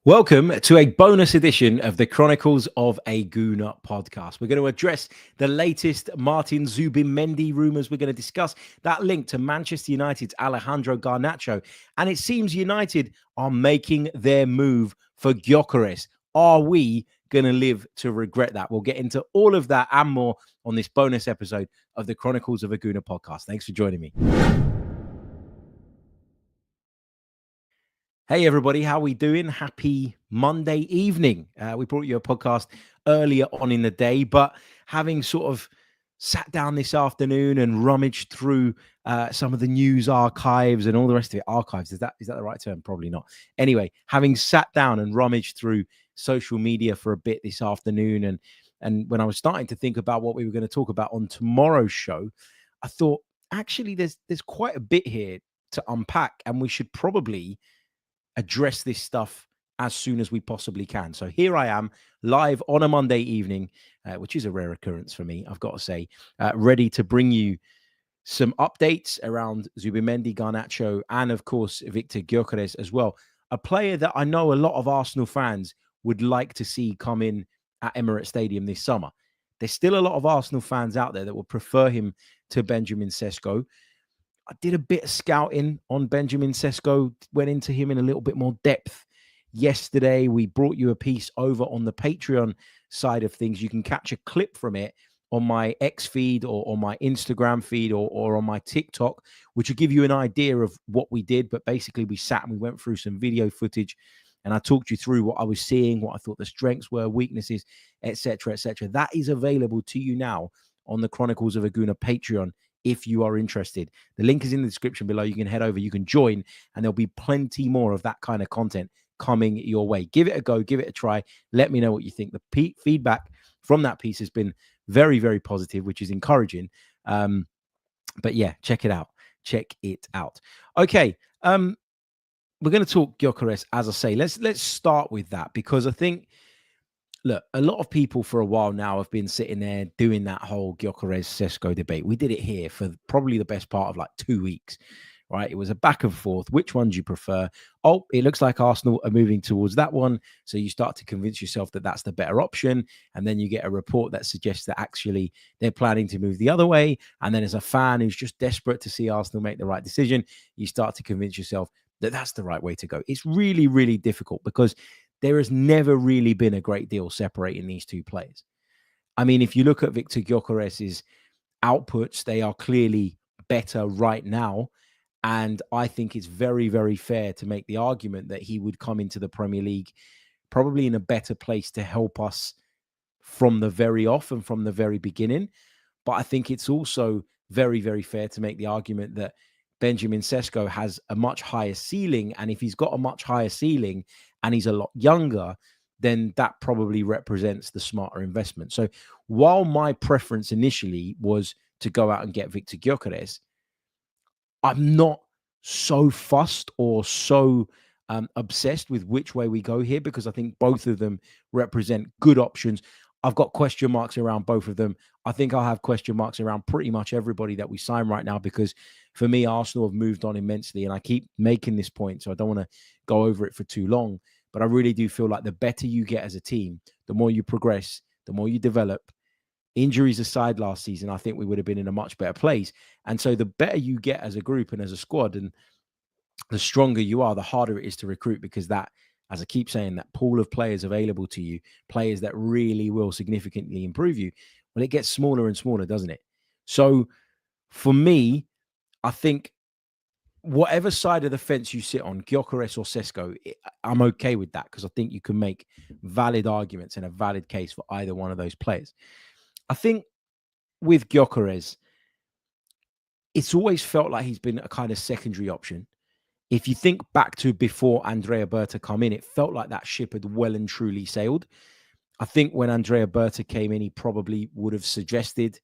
Welcome to a bonus edition of the Chronicles of a Gooner podcast. We're going to address the latest Martin Zubimendi rumours. We're going to discuss that link to Manchester United's Alejandro Garnacho. And it seems United are making their move for Gyökeres. Are we going to live to regret that? We'll get into all of that and more on this bonus episode of the Chronicles of a Gooner podcast. Thanks for joining me. Hey, everybody, how are we doing? Happy Monday evening. We brought you a podcast earlier on in the day, but having sort of sat down this afternoon and rummaged through some of the news archives and all the rest of it. Archives, is that the right term? Probably not. Anyway, having sat down and rummaged through social media for a bit this afternoon, and when I was starting to think about what we were going to talk about on tomorrow's show, I thought, actually, there's quite a bit here to unpack, and we should probably address this stuff as soon as we possibly can. So here I am, live on a Monday evening, which is a rare occurrence for me, I've got to say, ready to bring you some updates around Zubimendi, Garnacho, and of course, Viktor Gyökeres as well. A player that I know a lot of Arsenal fans would like to see come in at Emirates Stadium this summer. There's still a lot of Arsenal fans out there that would prefer him to Benjamin Sesko. I did a bit of scouting on Benjamin Sesko, went into him in a little bit more depth yesterday. We brought you a piece over on the Patreon side of things. You can catch a clip from it on my X feed or on my Instagram feed or on my TikTok, which will give you an idea of what we did. But basically, we sat and we went through some video footage, and I talked you through what I was seeing, what I thought the strengths were, weaknesses, etc., etc. That is available to you now on the Chronicles of a Gooner Patreon if you are interested. The link is in the description below. You can head over, you can join, and there'll be plenty more of that kind of content coming your way. Give it a go, give it a try. Let me know what you think. The feedback from that piece has been very, very positive, which is encouraging. But yeah, check it out. Check it out. Okay. We're going to talk Gyökeres, as I say. Let's start with that, because I think, look, a lot of people for a while now have been sitting there doing that whole Gyökeres-Sesko debate. We did it here for probably the best part of like 2 weeks, right? It was a back and forth. Which one do you prefer? Oh, it looks like Arsenal are moving towards that one. So you start to convince yourself that that's the better option. And then you get a report that suggests that actually they're planning to move the other way. And then as a fan who's just desperate to see Arsenal make the right decision, you start to convince yourself that that's the right way to go. It's really, really difficult because there has never really been a great deal separating these two players. I mean, if you look at Viktor Gyökeres' outputs, they are clearly better right now. And I think it's very, very fair to make the argument that he would come into the Premier League probably in a better place to help us from the very off and from the very beginning. But I think it's also very, very fair to make the argument that Benjamin Sesko has a much higher ceiling. And if he's got a much higher ceiling and he's a lot younger, then that probably represents the smarter investment. So while my preference initially was to go out and get Viktor Gyökeres, I'm not so fussed or so obsessed with which way we go here, because I think both of them represent good options. I've got question marks around both of them. I think I'll have question marks around pretty much everybody that we sign right now, because for me, Arsenal have moved on immensely. And I keep making this point, so I don't want to go over it for too long. But I really do feel like the better you get as a team, the more you progress, the more you develop. Injuries aside last season, I think we would have been in a much better place. And so the better you get as a group and as a squad, and the stronger you are, the harder it is to recruit, because that, as I keep saying, that pool of players available to you, players that really will significantly improve you, well, it gets smaller and smaller, doesn't it? So for me, I think whatever side of the fence you sit on, Gyökeres or Sesko, I'm okay with that, because I think you can make valid arguments and a valid case for either one of those players. I think with Gyökeres, it's always felt like he's been a kind of secondary option. If you think back to before Andrea Berta come in, it felt like that ship had well and truly sailed. I think when Andrea Berta came in, he probably would have suggested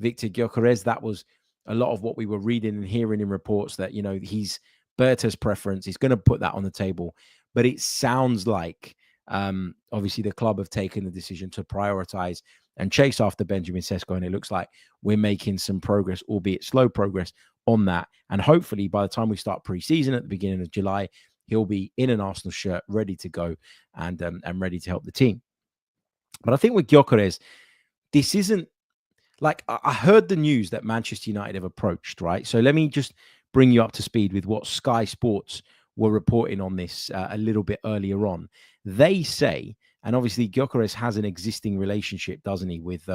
Viktor Gyökeres. That was a lot of what we were reading and hearing in reports, that, you know, he's Berta's preference. He's going to put that on the table. But it sounds like, obviously, the club have taken the decision to prioritize and chase after Benjamin Sesko. And it looks like we're making some progress, albeit slow progress, on that. And hopefully by the time we start pre-season at the beginning of July, he'll be in an Arsenal shirt, ready to go and ready to help the team. But I think with Gyökeres, this isn't like I heard the news that Manchester United have approached, right? So let me just bring you up to speed with what Sky Sports were reporting on this a little bit earlier on. They say, and obviously Gyökeres has an existing relationship, doesn't he, with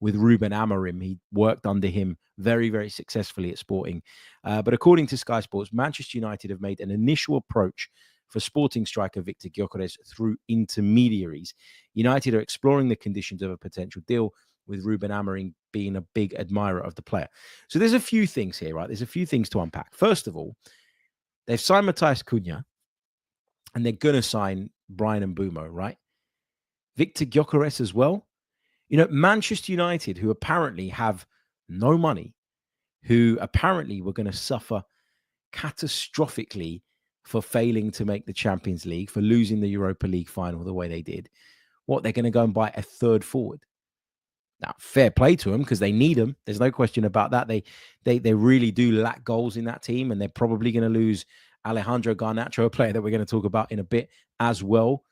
Ruben Amorim. He worked under him very, very successfully at Sporting. But according to Sky Sports, Manchester United have made an initial approach for Sporting striker Viktor Gyökeres through intermediaries. United are exploring the conditions of a potential deal, with Ruben Amorim being a big admirer of the player. So there's a few things here, right? There's a few things to unpack. First of all, they've signed Matthias Cunha, and they're going to sign Brian Mbeumo, right? Viktor Gyökeres as well. You know, Manchester United, who apparently have no money, who apparently were going to suffer catastrophically for failing to make the Champions League, for losing the Europa League final the way they did. What, they're going to go and buy a third forward? Now, fair play to them because they need them. There's no question about that. They really do lack goals in that team, and they're probably going to lose Alejandro Garnacho, a player that we're going to talk about in a bit as well.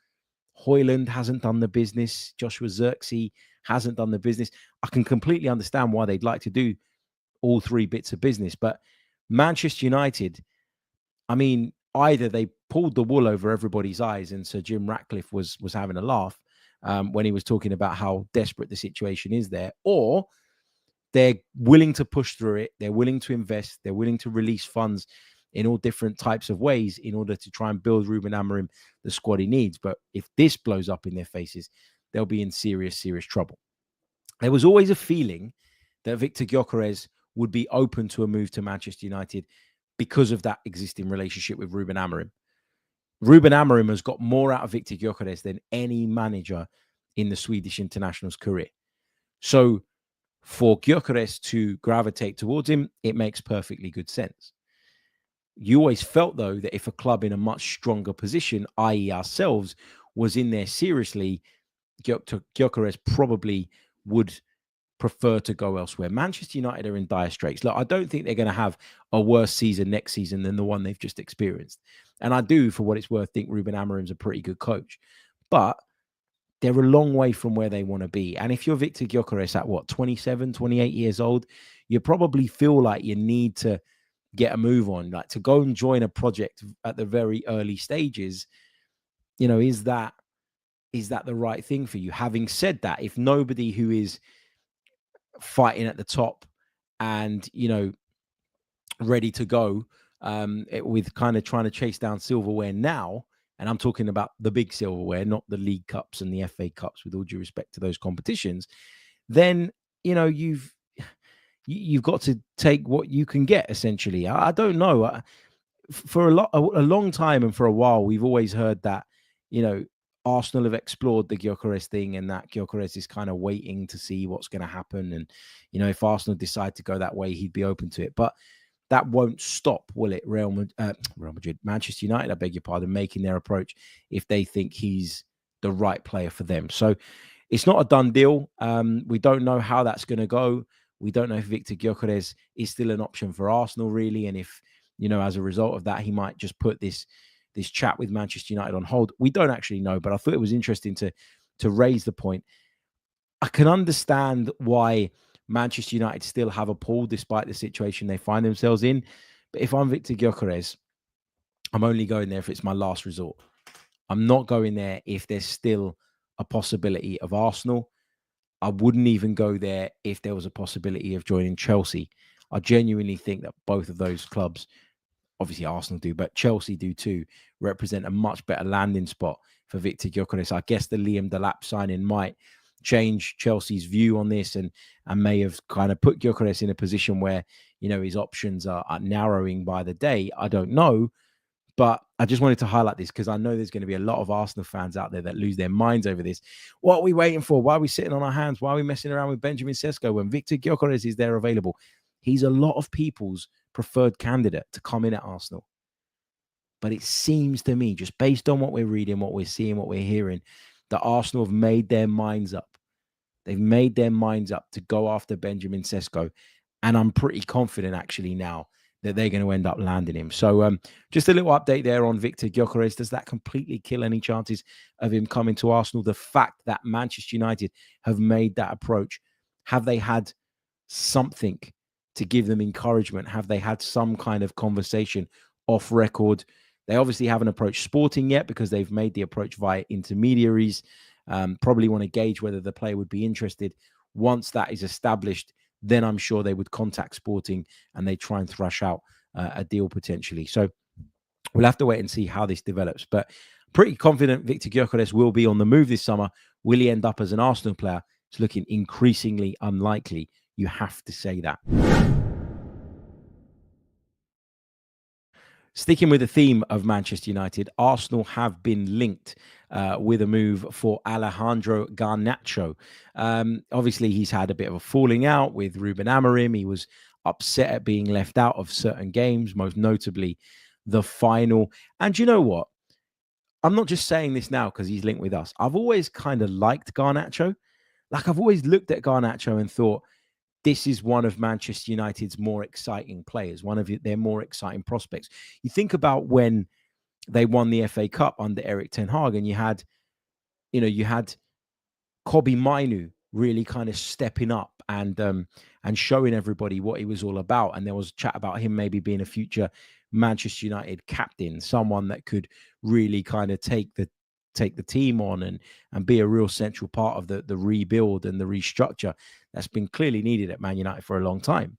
Højlund hasn't done the business. Joshua Zirkzee hasn't done the business. I can completely understand why they'd like to do all three bits of business, but Manchester United, I mean, either they pulled the wool over everybody's eyes, and Sir Jim Ratcliffe was having a laugh when he was talking about how desperate the situation is there, or they're willing to push through it. They're willing to invest. They're willing to release funds in all different types of ways in order to try and build Ruben Amorim the squad he needs. But if this blows up in their faces, they'll be in serious, serious trouble. There was always a feeling that Viktor Gyökeres would be open to a move to Manchester United because of that existing relationship with Ruben Amorim. Ruben Amorim has got more out of Viktor Gyökeres than any manager in the Swedish international's career. So for Gyökeres to gravitate towards him, it makes perfectly good sense. You always felt, though, that if a club in a much stronger position, i.e. ourselves, was in there seriously, Gyökeres probably would prefer to go elsewhere. Manchester United are in dire straits. Look, I don't think they're going to have a worse season next season than the one they've just experienced. And I do, for what it's worth, think Ruben Amorim's a pretty good coach. But they're a long way from where they want to be. And if you're Viktor Gyökeres at 27, 28 years old, you probably feel like you need to get a move on, like to go and join a project at the very early stages. You know, is that the right thing for you? Having said that, if nobody who is fighting at the top and, you know, ready to go with kind of trying to chase down silverware now, and I'm talking about the big silverware, not the League Cups and the FA Cups, with all due respect to those competitions, then, you know, you've got to take what you can get, essentially. I don't know. For a long time and for a while, we've always heard that, you know, Arsenal have explored the Gyökeres thing, and that Gyökeres is kind of waiting to see what's going to happen. And, you know, if Arsenal decide to go that way, he'd be open to it. But that won't stop, will it? Real Madrid, Manchester United, I beg your pardon, making their approach if they think he's the right player for them. So it's not a done deal. We don't know how that's going to go. We don't know if Viktor Gyökeres is still an option for Arsenal, really. And if, you know, as a result of that, he might just put this chat with Manchester United on hold. We don't actually know, but I thought it was interesting to raise the point. I can understand why Manchester United still have a pull despite the situation they find themselves in. But if I'm Viktor Gyökeres, I'm only going there if it's my last resort. I'm not going there if there's still a possibility of Arsenal. I wouldn't even go there if there was a possibility of joining Chelsea. I genuinely think that both of those clubs, obviously Arsenal do, but Chelsea do too, represent a much better landing spot for Viktor Gyökeres. I guess the Liam Delap signing might change Chelsea's view on this and may have kind of put Gyökeres in a position where, you know, his options are narrowing by the day. I don't know. But I just wanted to highlight this because I know there's going to be a lot of Arsenal fans out there that lose their minds over this. What are we waiting for? Why are we sitting on our hands? Why are we messing around with Benjamin Sesko when Viktor Gyökeres is there available? He's a lot of people's preferred candidate to come in at Arsenal. But it seems to me, just based on what we're reading, what we're seeing, what we're hearing, that Arsenal have made their minds up. They've made their minds up to go after Benjamin Sesko. And I'm pretty confident actually now that they're going to end up landing him. So just a little update there on Viktor Gyökeres. Does that completely kill any chances of him coming to Arsenal? The fact that Manchester United have made that approach, have they had something to give them encouragement? Have they had some kind of conversation off record? They obviously haven't approached Sporting yet because they've made the approach via intermediaries. Probably want to gauge whether the player would be interested. Once that is established, then I'm sure they would contact Sporting and they try and thrash out a deal potentially. So we'll have to wait and see how this develops. But pretty confident Viktor Gyökeres will be on the move this summer. Will he end up as an Arsenal player? It's looking increasingly unlikely. You have to say that. Sticking with the theme of Manchester United, Arsenal have been linked with a move for Alejandro Garnacho. Obviously, he's had a bit of a falling out with Ruben Amorim. He was upset at being left out of certain games, most notably the final. And you know what? I'm not just saying this now because he's linked with us. I've always kind of liked Garnacho. Like, I've always looked at Garnacho and thought, this is one of Manchester United's more exciting players, one of their more exciting prospects. You think about when they won the FA Cup under Erik ten Hag, and you had Kobbie Mainoo really kind of stepping up and showing everybody what he was all about. And there was chat about him maybe being a future Manchester United captain, someone that could really kind of take the team on and be a real central part of the rebuild and the restructure that's been clearly needed at Man United for a long time.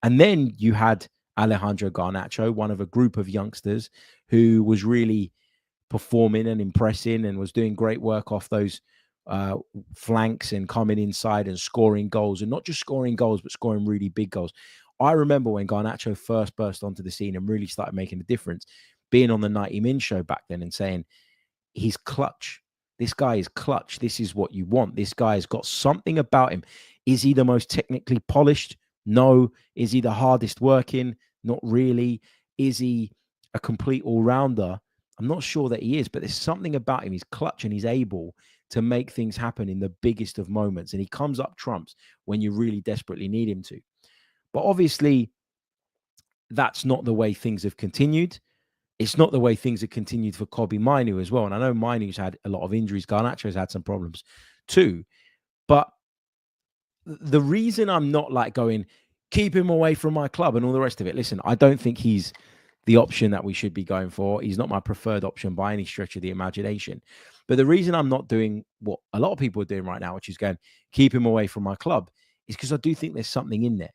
And then you had Alejandro Garnacho, one of a group of youngsters who was really performing and impressing and was doing great work off those flanks and coming inside and scoring goals, and not just scoring goals, but scoring really big goals. I remember when Garnacho first burst onto the scene and really started making a difference, being on the 90 Min show back then and saying, he's clutch. This guy is clutch. This is what you want. This guy has got something about him. Is he the most technically polished? No. Is he the hardest working? Not really. Is he a complete all-rounder? I'm not sure that he is, but there's something about him. He's clutch and he's able to make things happen in the biggest of moments. And he comes up trumps when you really desperately need him to. But obviously, that's not the way things have continued. It's not the way things have continued for Kobbie Mainoo as well. And I know Mainoo's had a lot of injuries. Garnacho's had some problems too. But the reason I'm not like going, keep him away from my club and all the rest of it. Listen, I don't think he's the option that we should be going for. He's not my preferred option by any stretch of the imagination. But the reason I'm not doing what a lot of people are doing right now, which is going, keep him away from my club, is because I do think there's something in there.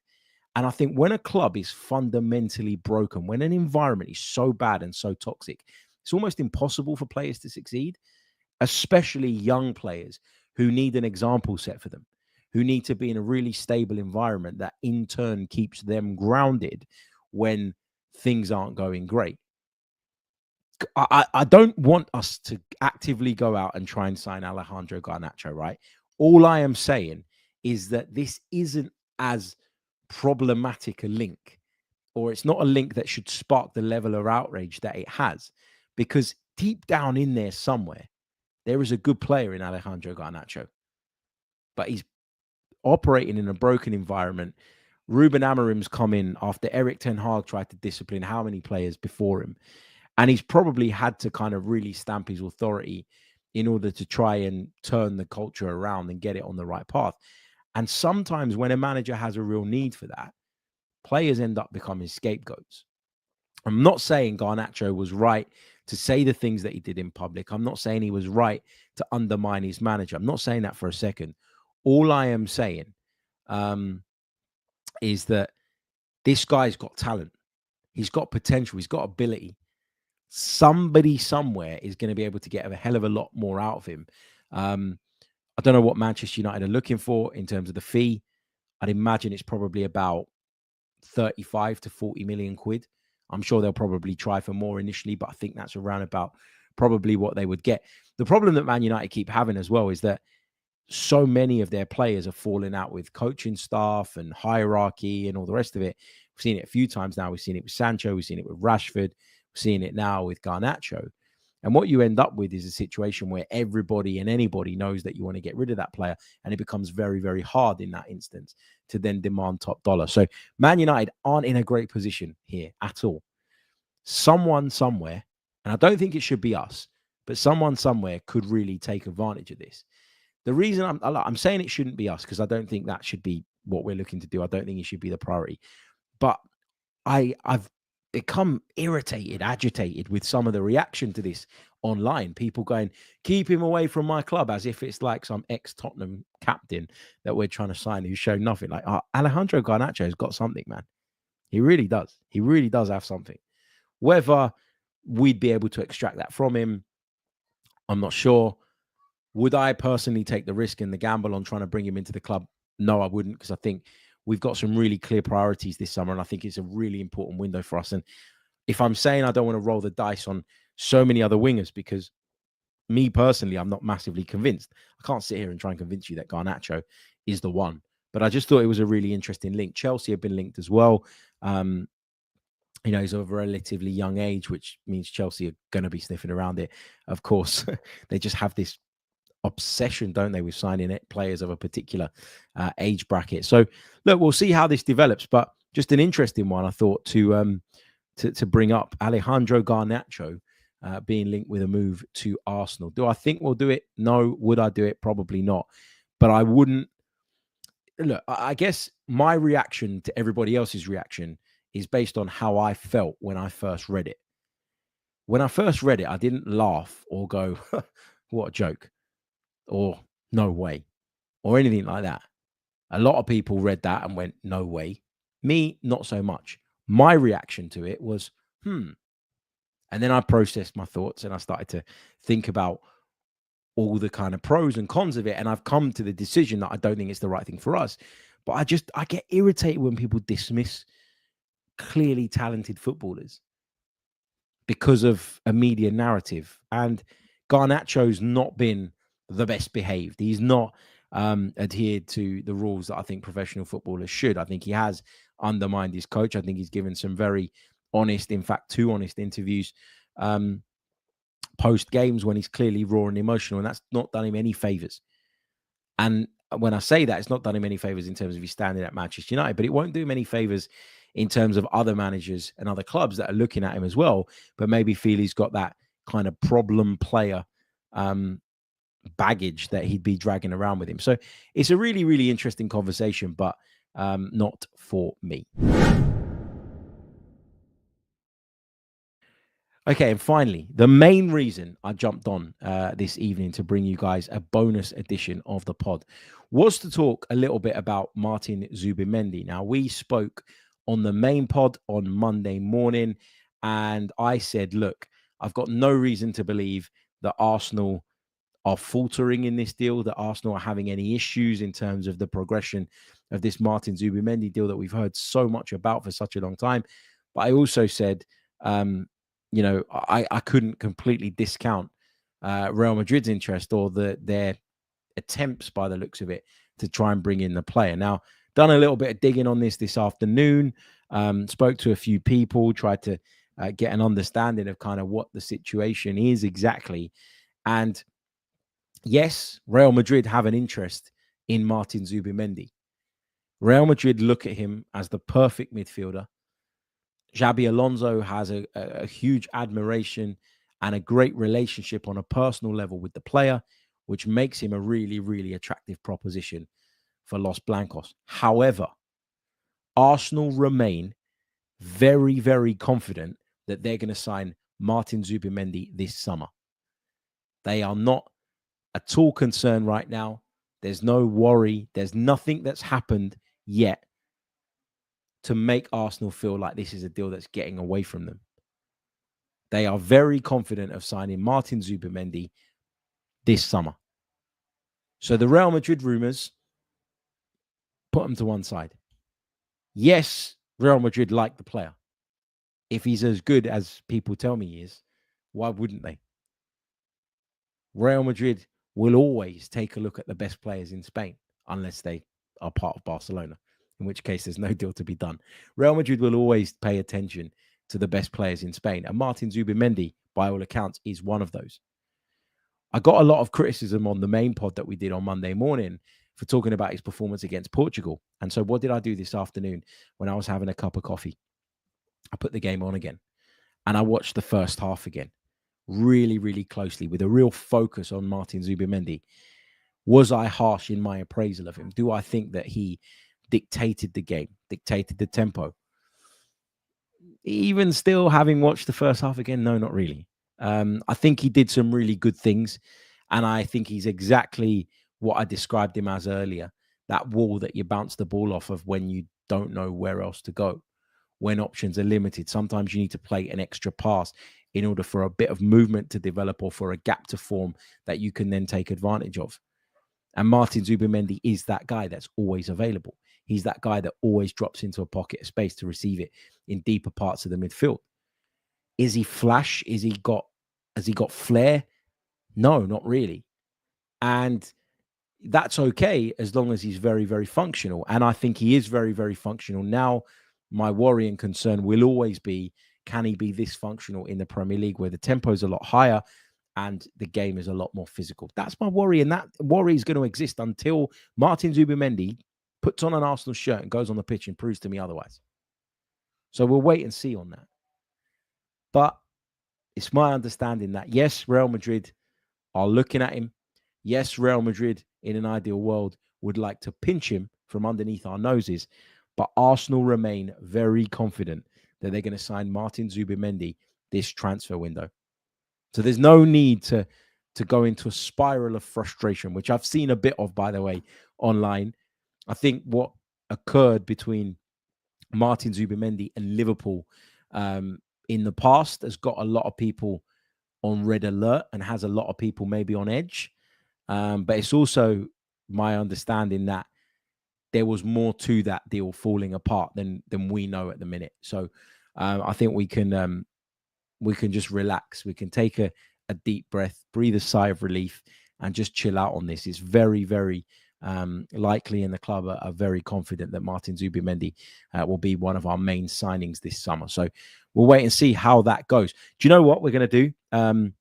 And I think when a club is fundamentally broken, when an environment is so bad and so toxic, it's almost impossible for players to succeed, especially young players who need an example set for them, who need to be in a really stable environment that in turn keeps them grounded when things aren't going great. I don't want us to actively go out and try and sign Alejandro Garnacho, right? All I am saying is that this isn't as problematic a link, or it's not a link that should spark the level of outrage that it has, because deep down in there somewhere, there is a good player in Alejandro Garnacho, but he's operating in a broken environment. Ruben Amorim's come in after Erik ten Hag tried to discipline how many players before him, and he's probably had to kind of really stamp his authority in order to try and turn the culture around and get it on the right path. And sometimes when a manager has a real need for that, players end up becoming scapegoats. I'm not saying Garnacho was right to say the things that he did in public. I'm not saying he was right to undermine his manager. I'm not saying that for a second. All I am saying is that this guy's got talent. He's got potential. He's got ability. Somebody somewhere is going to be able to get a hell of a lot more out of him. I don't know what Manchester United are looking for in terms of the fee. I'd imagine it's probably about 35 to 40 million quid. I'm sure they'll probably try for more initially, but I think that's around about probably what they would get. The problem that Man United keep having as well is that so many of their players are falling out with coaching staff and hierarchy and all the rest of it. We've seen it a few times now. We've seen it with Sancho. We've seen it with Rashford. We're seeing it now with Garnacho. And what you end up with is a situation where everybody and anybody knows that you want to get rid of that player. And it becomes very, very hard in that instance to then demand top dollar. So Man United aren't in a great position here at all. Someone somewhere, and I don't think it should be us, but someone somewhere could really take advantage of this. The reason I'm saying it shouldn't be us, because I don't think that should be what we're looking to do. I don't think it should be the priority. But I've become irritated, agitated with some of the reaction to this online. People going, keep him away from my club, as if it's like some ex-Tottenham captain that we're trying to sign who's shown nothing. Like, Alejandro Garnacho has got something, man. He really does. He really does have something. Whether we'd be able to extract that from him, I'm not sure. Would I personally take the risk and the gamble on trying to bring him into the club? No, I wouldn't, because I think we've got some really clear priorities this summer, and I think it's a really important window for us. And if I'm saying I don't want to roll the dice on so many other wingers, because me personally, I'm not massively convinced. I can't sit here and try and convince you that Garnacho is the one. But I just thought it was a really interesting link. Chelsea have been linked as well. He's of a relatively young age, which means Chelsea are going to be sniffing around it. Of course, they just have this obsession, don't they, with signing players of a particular age bracket. So, look, we'll see how this develops. But just an interesting one, I thought, to bring up. Alejandro Garnacho being linked with a move to Arsenal. Do I think we'll do it? No. Would I do it? Probably not. But I wouldn't. Look, I guess my reaction to everybody else's reaction is based on how I felt when I first read it. When I first read it, I didn't laugh or go, what a joke, or no way, or anything like that. A lot of people read that and went, no way. Me, not so much. My reaction to it was, And then I processed my thoughts and I started to think about all the kind of pros and cons of it. And I've come to the decision that I don't think it's the right thing for us. But I get irritated when people dismiss clearly talented footballers because of a media narrative. And Garnacho's not been the best behaved. He's not adhered to the rules that I think professional footballers should. I think he has undermined his coach. I think he's given some very honest, in fact, too honest interviews post games when he's clearly raw and emotional, and that's not done him any favors. And when I say that, it's not done him any favors in terms of his standing at Manchester United, but it won't do him any favors in terms of other managers and other clubs that are looking at him as well, but maybe feel he's got that kind of problem player baggage that he'd be dragging around with him. So it's a really, really interesting conversation, but not for me. Okay, and finally, the main reason I jumped on this evening to bring you guys a bonus edition of the pod was to talk a little bit about Martin Zubimendi. Now, we spoke on the main pod on Monday morning, and I said, look, I've got no reason to believe that Arsenal are faltering in this deal, that Arsenal are having any issues in terms of the progression of this Martin Zubimendi deal that we've heard so much about for such a long time. But I also said, I couldn't completely discount Real Madrid's interest or their attempts, by the looks of it, to try and bring in the player. Now, done a little bit of digging on this afternoon, spoke to a few people, tried to get an understanding of kind of what the situation is exactly. And yes, Real Madrid have an interest in Martin Zubimendi. Real Madrid look at him as the perfect midfielder. Xabi Alonso has a huge admiration and a great relationship on a personal level with the player, which makes him a really, really attractive proposition for Los Blancos. However, Arsenal remain very, very confident that they're going to sign Martin Zubimendi this summer. They are not at all concerned right now. There's no worry. There's nothing that's happened yet to make Arsenal feel like this is a deal that's getting away from them. They are very confident of signing Martin Zubimendi this summer. So the Real Madrid rumours, put them to one side. Yes, Real Madrid like the player. If he's as good as people tell me he is, why wouldn't they? Real Madrid will always take a look at the best players in Spain, unless they are part of Barcelona, in which case there's no deal to be done. Real Madrid will always pay attention to the best players in Spain. And Martin Zubimendi by all accounts, is one of those. I got a lot of criticism on the main pod that we did on Monday morning for talking about his performance against Portugal. And so what did I do this afternoon when I was having a cup of coffee? I put the game on again and I watched the first half again, really, really closely with a real focus on Martin Zubimendi. Was I harsh in my appraisal of him? Do I think that he dictated the game, dictated the tempo? Even still, having watched the first half again, no, not really. I think he did some really good things. And I think he's exactly what I described him as earlier. That wall that you bounce the ball off of when you don't know where else to go, when options are limited. Sometimes you need to play an extra pass in order for a bit of movement to develop or for a gap to form that you can then take advantage of. And Martin Zubimendi is that guy that's always available. He's that guy that always drops into a pocket of space to receive it in deeper parts of the midfield. Is he flash? Has he got flair? No, not really. And that's okay as long as he's very, very functional. And I think he is very, very functional. Now, my worry and concern will always be, can he be this functional in the Premier League where the tempo is a lot higher and the game is a lot more physical? That's my worry. And that worry is going to exist until Martin Zubimendi puts on an Arsenal shirt and goes on the pitch and proves to me otherwise. So we'll wait and see on that. But it's my understanding that, yes, Real Madrid are looking at him. Yes, Real Madrid, in an ideal world, would like to pinch him from underneath our noses. But Arsenal remain very confident that they're going to sign Martin Zubimendi this transfer window. So there's no need to go into a spiral of frustration, which I've seen a bit of, by the way, online. I think what occurred between Martin Zubimendi and Liverpool in the past has got a lot of people on red alert and has a lot of people maybe on edge. But it's also my understanding that there was more to that deal falling apart than we know at the minute. So I think we can just relax. We can take a deep breath, breathe a sigh of relief, and just chill out on this. It's very, very likely, and the club are very confident that Martin Zubimendi will be one of our main signings this summer. So we'll wait and see how that goes. Do you know what we're going to do?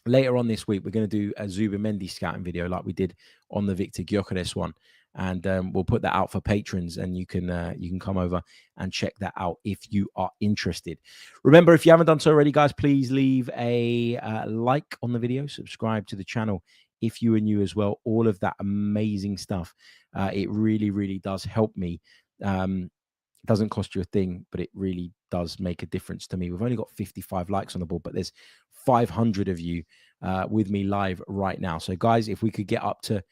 Later on this week, we're going to do a Zubimendi scouting video like we did on the Viktor Gyökeres one. And we'll put that out for patrons, and you can come over and check that out if you are interested. Remember, if you haven't done so already, guys, please leave a like on the video, subscribe to the channel if you are new as well. All of that amazing stuff. It really, really does help me. It doesn't cost you a thing, but it really does make a difference to me. We've only got 55 likes on the board, but there's 500 of you with me live right now. So, guys, if we could get up to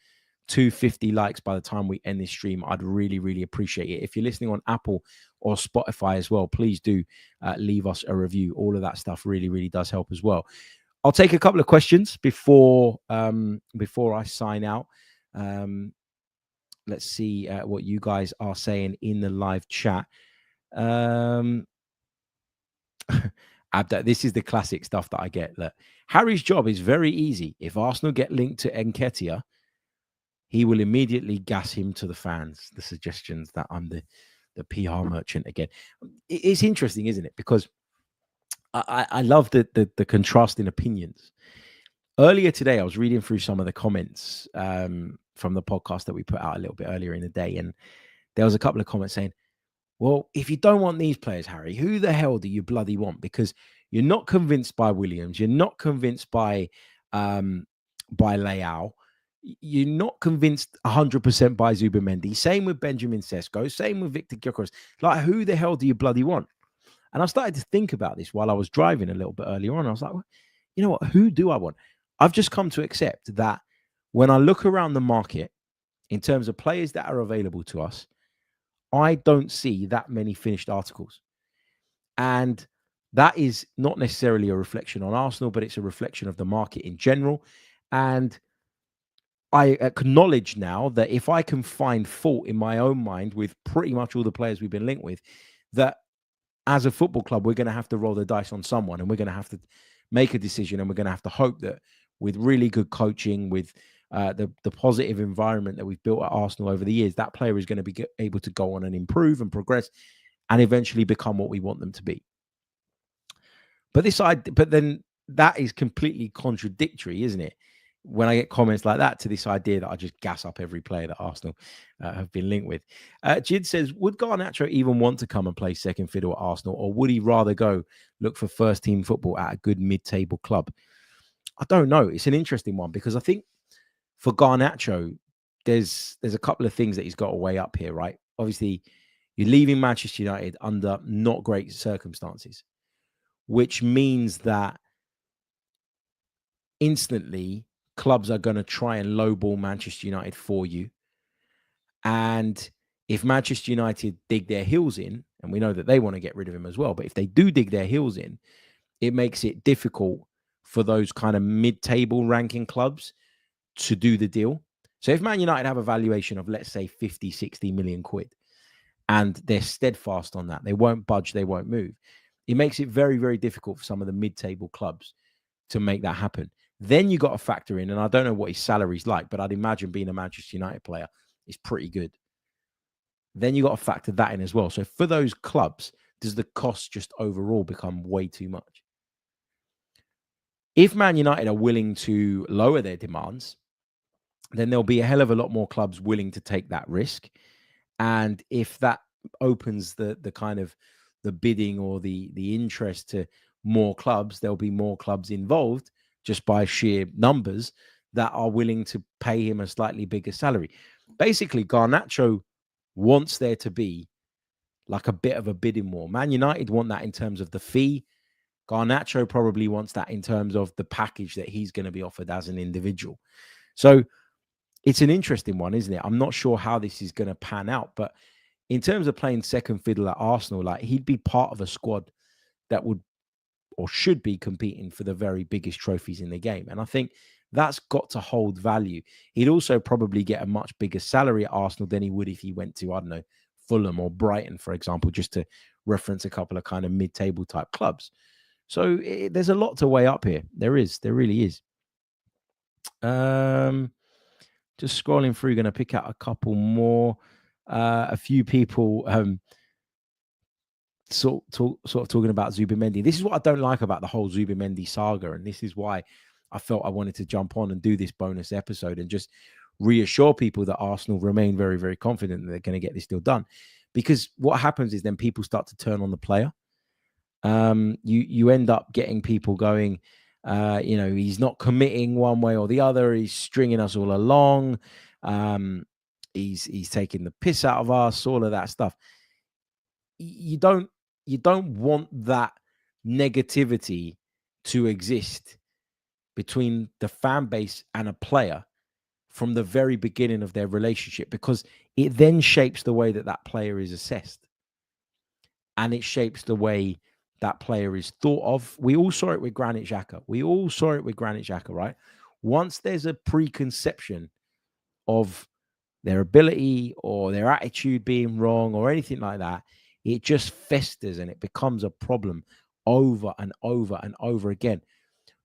250 likes by the time we end this stream, I'd really, really appreciate it. If you're listening on Apple or Spotify as well, please do leave us a review. All of that stuff really, really does help as well. I'll take a couple of questions before I sign out. Let's see what you guys are saying in the live chat. Abda, this is the classic stuff that I get. That Harry's job is very easy. If Arsenal get linked to Nketiah, he will immediately gas him to the fans. The suggestions that I'm the PR merchant again. It's interesting, isn't it? Because I love the contrast in opinions. Earlier today, I was reading through some of the comments from the podcast that we put out a little bit earlier in the day, and there was a couple of comments saying, well, if you don't want these players, Harry, who the hell do you bloody want? Because you're not convinced by Williams. You're not convinced by Leao. You're not convinced 100% by Zubimendi. Same with Benjamin Sesko. Same with Viktor Gyökeres. Like, who the hell do you bloody want? And I started to think about this while I was driving a little bit earlier on. I was like, well, you know what? Who do I want? I've just come to accept that when I look around the market in terms of players that are available to us, I don't see that many finished articles. And that is not necessarily a reflection on Arsenal, but it's a reflection of the market in general. And I acknowledge now that if I can find fault in my own mind with pretty much all the players we've been linked with, that as a football club, we're going to have to roll the dice on someone, and we're going to have to make a decision, and we're going to have to hope that with really good coaching, with the positive environment that we've built at Arsenal over the years, that player is going to be able to go on and improve and progress and eventually become what we want them to be. But then that is completely contradictory, isn't it? When I get comments like that to this idea that I just gas up every player that Arsenal have been linked with. Jid says, would Garnacho even want to come and play second fiddle at Arsenal, or would he rather go look for first team football at a good mid-table club? I don't know. It's an interesting one because I think for Garnacho, there's a couple of things that he's got to weigh up here, right? Obviously, you're leaving Manchester United under not great circumstances, which means that instantly clubs are going to try and lowball Manchester United for you. And if Manchester United dig their heels in, and we know that they want to get rid of him as well, but if they do dig their heels in, it makes it difficult for those kind of mid-table ranking clubs to do the deal. So if Man United have a valuation of, let's say, 50, 60 million quid, and they're steadfast on that, they won't budge, they won't move, it makes it very, very difficult for some of the mid-table clubs to make that happen. Then you got to factor in, and I don't know what his salary's like, but I'd imagine being a Manchester United player is pretty good. Then you got to factor that in as well. So for those clubs, does the cost just overall become way too much? If Man United are willing to lower their demands, then there'll be a hell of a lot more clubs willing to take that risk. And if that opens the kind of the bidding or the interest to more clubs, there'll be more clubs involved just by sheer numbers that are willing to pay him a slightly bigger salary. Basically, Garnacho wants there to be like a bit of a bidding war. Man United want that in terms of the fee. Garnacho probably wants that in terms of the package that he's going to be offered as an individual. So it's an interesting one, isn't it? I'm not sure how this is going to pan out, but in terms of playing second fiddle at Arsenal, like he'd be part of a squad that would or should be competing for the very biggest trophies in the game. And I think that's got to hold value. He'd also probably get a much bigger salary at Arsenal than he would if he went to, I don't know, Fulham or Brighton, for example, just to reference a couple of kind of mid-table type clubs. So there's a lot to weigh up here. There really is. Just scrolling through, going to pick out a couple more. A few people sort of talking about Zubimendi. This is what I don't like about the whole Zubimendi saga, and this is why I felt I wanted to jump on and do this bonus episode and just reassure people that Arsenal remain very, very confident that they're going to get this deal done. Because what happens is then people start to turn on the player. You end up getting people going, he's not committing one way or the other. He's stringing us all along. He's taking the piss out of us, all of that stuff. You don't want that negativity to exist between the fan base and a player from the very beginning of their relationship, because it then shapes the way that that player is assessed, and it shapes the way that player is thought of. We all saw it with Granit Xhaka. Right? Once there's a preconception of their ability or their attitude being wrong or anything like that, it just festers and it becomes a problem over and over and over again.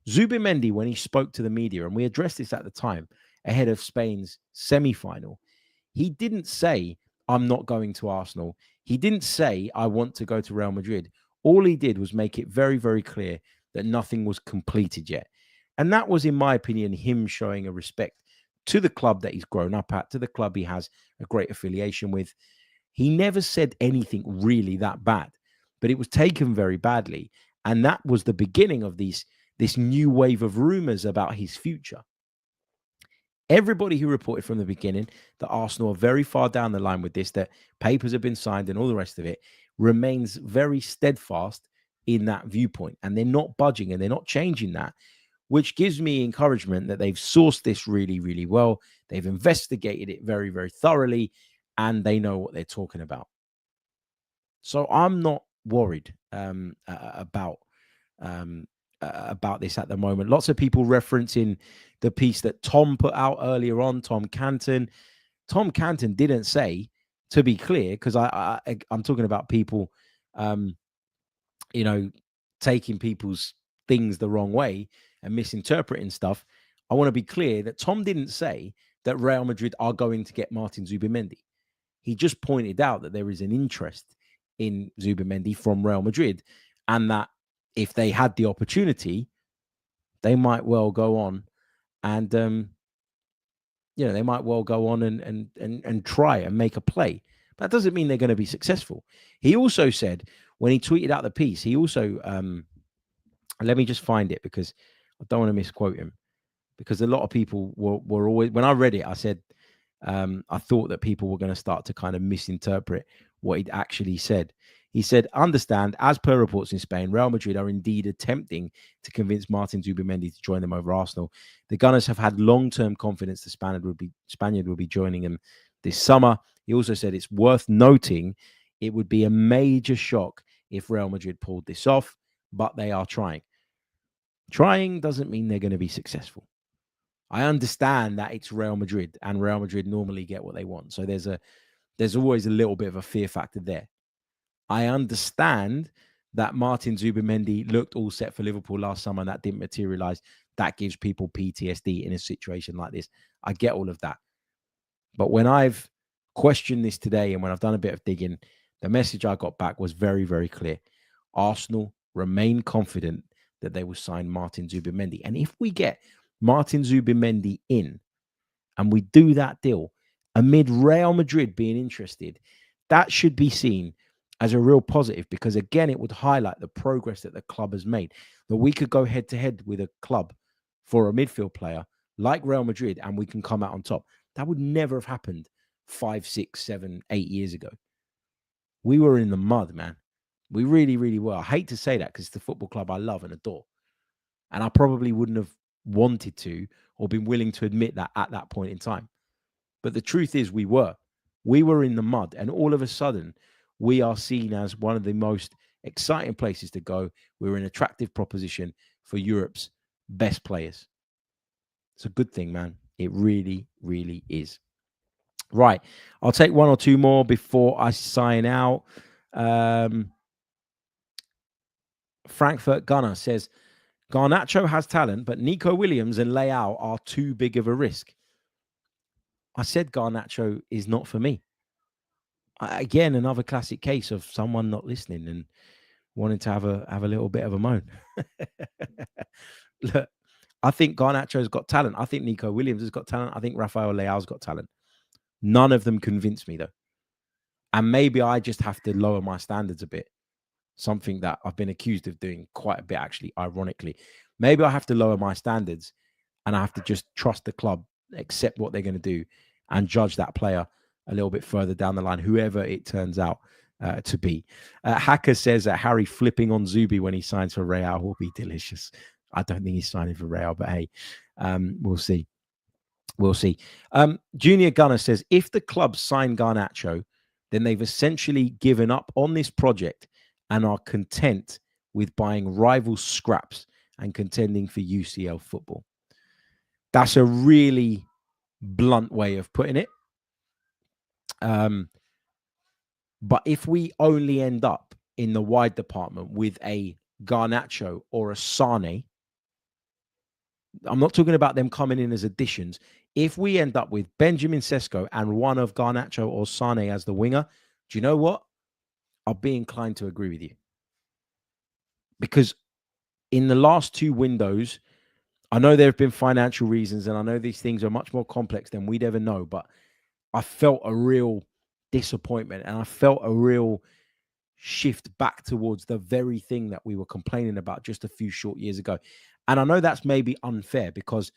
Zubimendi, when he spoke to the media, and we addressed this at the time ahead of Spain's semi-final, he didn't say, I'm not going to Arsenal. He didn't say, I want to go to Real Madrid. All he did was make it very, very clear that nothing was completed yet. And that was, in my opinion, him showing a respect to the club that he's grown up at, to the club he has a great affiliation with. He never said anything really that bad, but it was taken very badly. And that was the beginning of this new wave of rumors about his future. Everybody who reported from the beginning that Arsenal are very far down the line with this, that papers have been signed and all the rest of it, remains very steadfast in that viewpoint. And they're not budging and they're not changing that, which gives me encouragement that they've sourced this really, really well. They've investigated it very, very thoroughly, and they know what they're talking about. So I'm not worried about this at the moment. Lots of people referencing the piece that Tom put out earlier on, Tom Canton. Tom Canton didn't say, to be clear, because I'm talking about people, taking people's things the wrong way and misinterpreting stuff. I want to be clear that Tom didn't say that Real Madrid are going to get Martin Zubimendi. He just pointed out that there is an interest in Zubimendi from Real Madrid, and that if they had the opportunity, they might well go on and they might well go on and try and make a play. That doesn't mean they're going to be successful. He also said when he tweeted out the piece, he also let me just find it because I don't want to misquote him, because a lot of people were always, when I read it, I said I thought that people were going to start to kind of misinterpret what he'd actually said. He said, understand, as per reports in Spain, Real Madrid are indeed attempting to convince Martin Zubimendi to join them over Arsenal. The Gunners have had long-term confidence the Spaniard will be joining them this summer. He also said it's worth noting it would be a major shock if Real Madrid pulled this off, but they are trying. Trying doesn't mean they're going to be successful. I understand that it's Real Madrid, and Real Madrid normally get what they want. So there's always a little bit of a fear factor there. I understand that Martin Zubimendi looked all set for Liverpool last summer and that didn't materialize. That gives people PTSD in a situation like this. I get all of that. But when I've questioned this today and when I've done a bit of digging, the message I got back was very, very clear. Arsenal remain confident that they will sign Martin Zubimendi. And if we get Martin Zubimendi in and we do that deal amid Real Madrid being interested, that should be seen as a real positive, because again, it would highlight the progress that the club has made. That we could go head to head with a club for a midfield player like Real Madrid and we can come out on top. That would never have happened 5, 6, 7, 8 years ago. We were in the mud, man. We really, really were. I hate to say that because it's the football club I love and adore. And I probably wouldn't have wanted to or been willing to admit that at that point in time. But the truth is we were in the mud, and all of a sudden we are seen as one of the most exciting places to go. We're an attractive proposition for Europe's best players. It's a good thing, man. It really, really is. Right. I'll take one or two more before I sign out. Frankfurt Gunner says, Garnacho has talent, but Nico Williams and Leao are too big of a risk. I said Garnacho is not for me. Again, another classic case of someone not listening and wanting to have a little bit of a moan. Look, I think Garnacho's got talent. I think Nico Williams has got talent. I think Rafael Leao's got talent. None of them convince me, though. And maybe I just have to lower my standards a bit. Something that I've been accused of doing quite a bit, actually, ironically. Maybe I have to lower my standards and I have to just trust the club, accept what they're going to do, and judge that player a little bit further down the line, whoever it turns out to be. Hacker says that Harry flipping on Zubi when he signs for Real will be delicious. I don't think he's signing for Real, but hey, we'll see. We'll see. Junior Gunner says, if the club sign Garnacho, then they've essentially given up on this project and are content with buying rival scraps and contending for UCL football. That's a really blunt way of putting it. But if we only end up in the wide department with a Garnacho or a Sane, I'm not talking about them coming in as additions. If we end up with Benjamin Sesko and one of Garnacho or Sane as the winger, do you know what? I'll be inclined to agree with you. Because in the last two windows, I know there have been financial reasons, and I know these things are much more complex than we'd ever know, but I felt a real disappointment and I felt a real shift back towards the very thing that we were complaining about just a few short years ago. And I know that's maybe unfair because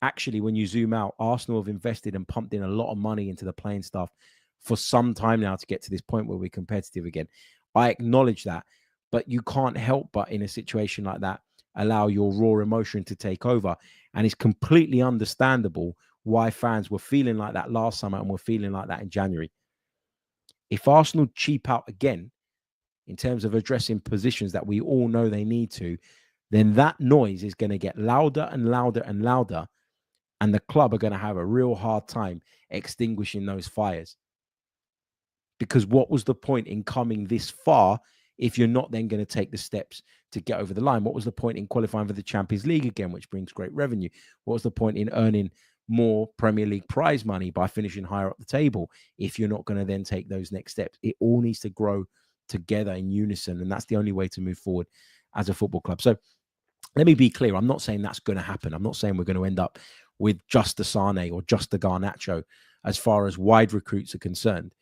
actually when you zoom out, Arsenal have invested and pumped in a lot of money into the playing staff for some time now to get to this point where we're competitive again. I acknowledge that, but you can't help but in a situation like that, allow your raw emotion to take over. And it's completely understandable why fans were feeling like that last summer and were feeling like that in January. If Arsenal cheap out again, in terms of addressing positions that we all know they need to, then that noise is going to get louder and louder and louder. And the club are going to have a real hard time extinguishing those fires. Because what was the point in coming this far if you're not then going to take the steps to get over the line? What was the point in qualifying for the Champions League again, which brings great revenue? What was the point in earning more Premier League prize money by finishing higher up the table if you're not going to then take those next steps? It all needs to grow together in unison, and that's the only way to move forward as a football club. So let me be clear. I'm not saying that's going to happen. I'm not saying we're going to end up with just the Sane or just the Garnacho as far as wide recruits are concerned.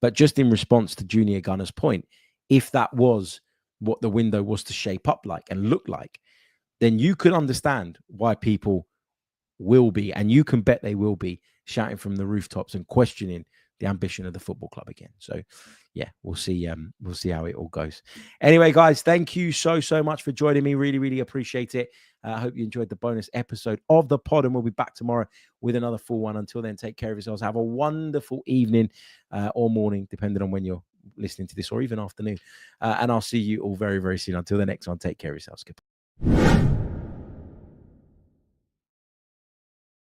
But just in response to Junior Gunner's point, if that was what the window was to shape up like and look like, then you could understand why people will be, and you can bet they will be, shouting from the rooftops and questioning the ambition of the football club again. So yeah, we'll see how it all goes. Anyway, guys, thank you so much for joining me. Really appreciate it. I hope you enjoyed the bonus episode of the pod, and we'll be back tomorrow with another full one. Until then, take care of yourselves. Have a wonderful evening or morning, depending on when you're listening to this, or even afternoon. And I'll see you all very soon. Until the next one, take care of yourselves. Goodbye.